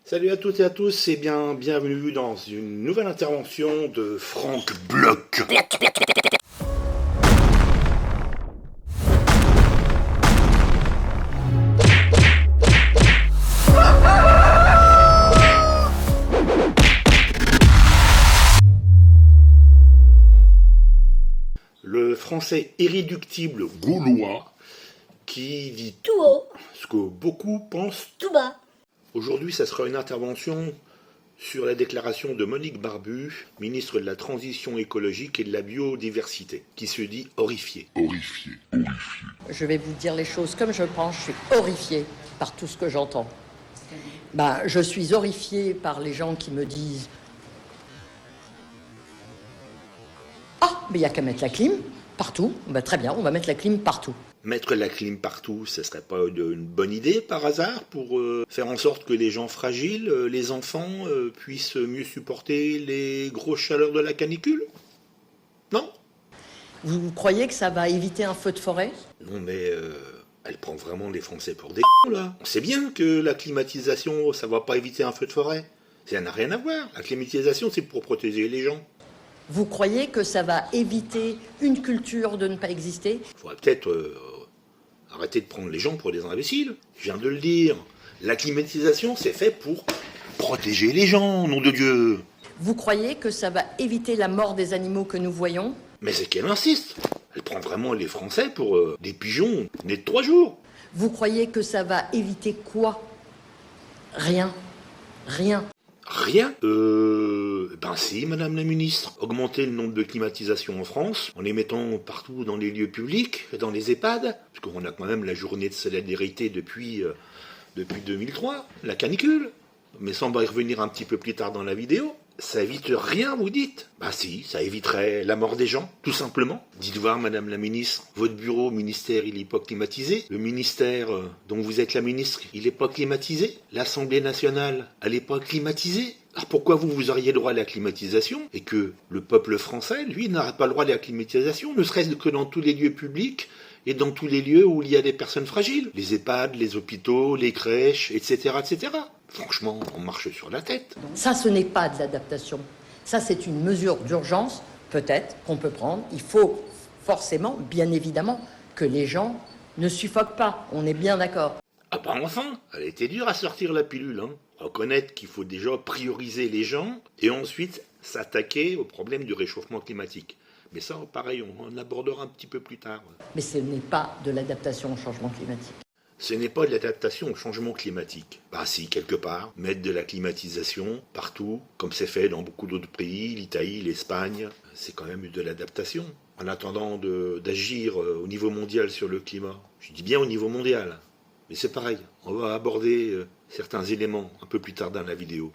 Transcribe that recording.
Salut à toutes et à tous et bienvenue dans une nouvelle intervention de Franck Bloch. Le français irréductible gaulois qui dit Tout haut, ce que beaucoup pensent. tout bas. Aujourd'hui, ça sera une intervention sur la déclaration de Monique Barbu, ministre de la Transition écologique et de la biodiversité, qui se dit horrifiée. Je vais vous dire les choses comme je pense, je suis horrifiée par tout ce que j'entends. Je suis horrifiée par les gens qui me disent « Ah, mais il n'y a qu'à mettre la clim partout. Très bien, on va mettre la clim partout. » Mettre la clim partout, ce serait pas une bonne idée par hasard pour faire en sorte que les gens fragiles, les enfants, puissent mieux supporter les grosses chaleurs de la canicule? Non? Vous croyez que ça va éviter un feu de forêt? Non mais elle prend vraiment les Français pour des là. On sait bien que la climatisation, ça va pas éviter un feu de forêt. Ça n'a rien à voir. La climatisation, c'est pour protéger les gens. Vous croyez que ça va éviter une culture de ne pas exister? Il faudrait peut-être arrêter de prendre les gens pour des imbéciles. Je viens de le dire. La climatisation, c'est fait pour protéger les gens, nom de Dieu. Vous croyez que ça va éviter la mort des animaux que nous voyons? Mais c'est qu'elle insiste. Elle prend vraiment les Français pour des pigeons nés de 3 jours. Vous croyez que ça va éviter quoi? Rien. Rien. Rien Ben si, Madame la Ministre. Augmenter le nombre de climatisations en France, en les mettant partout dans les lieux publics, dans les EHPAD, parce qu'on a quand même la journée de solidarité depuis 2003, la canicule. Mais ça, on va y revenir un petit peu plus tard dans la vidéo. Ça évite rien, vous dites? Ben si, ça éviterait la mort des gens, tout simplement. Dites voir, Madame la Ministre, votre bureau, ministère, il n'est pas climatisé. Le ministère dont vous êtes la ministre, il n'est pas climatisé. L'Assemblée nationale, elle n'est pas climatisée. Alors pourquoi vous auriez le droit à la climatisation et que le peuple français, lui, n'aurait pas le droit à la climatisation, ne serait-ce que dans tous les lieux publics et dans tous les lieux où il y a des personnes fragiles, les EHPAD, les hôpitaux, les crèches, etc., etc. Franchement, on marche sur la tête. Ça, ce n'est pas de l'adaptation. Ça, c'est une mesure d'urgence, peut-être, qu'on peut prendre. Il faut forcément, bien évidemment, que les gens ne suffoquent pas. On est bien d'accord. Ah bah enfin, elle était dure à sortir la pilule, hein. Reconnaître qu'il faut déjà prioriser les gens et ensuite s'attaquer au problème du réchauffement climatique. Mais ça, pareil, on abordera un petit peu plus tard. Mais ce n'est pas de l'adaptation au changement climatique. Ce n'est pas de l'adaptation au changement climatique. Bah si, quelque part, mettre de la climatisation partout, comme c'est fait dans beaucoup d'autres pays, l'Italie, l'Espagne, c'est quand même de l'adaptation. En attendant d'agir au niveau mondial sur le climat, je dis bien au niveau mondial, mais c'est pareil, on va aborder certains éléments un peu plus tard dans la vidéo.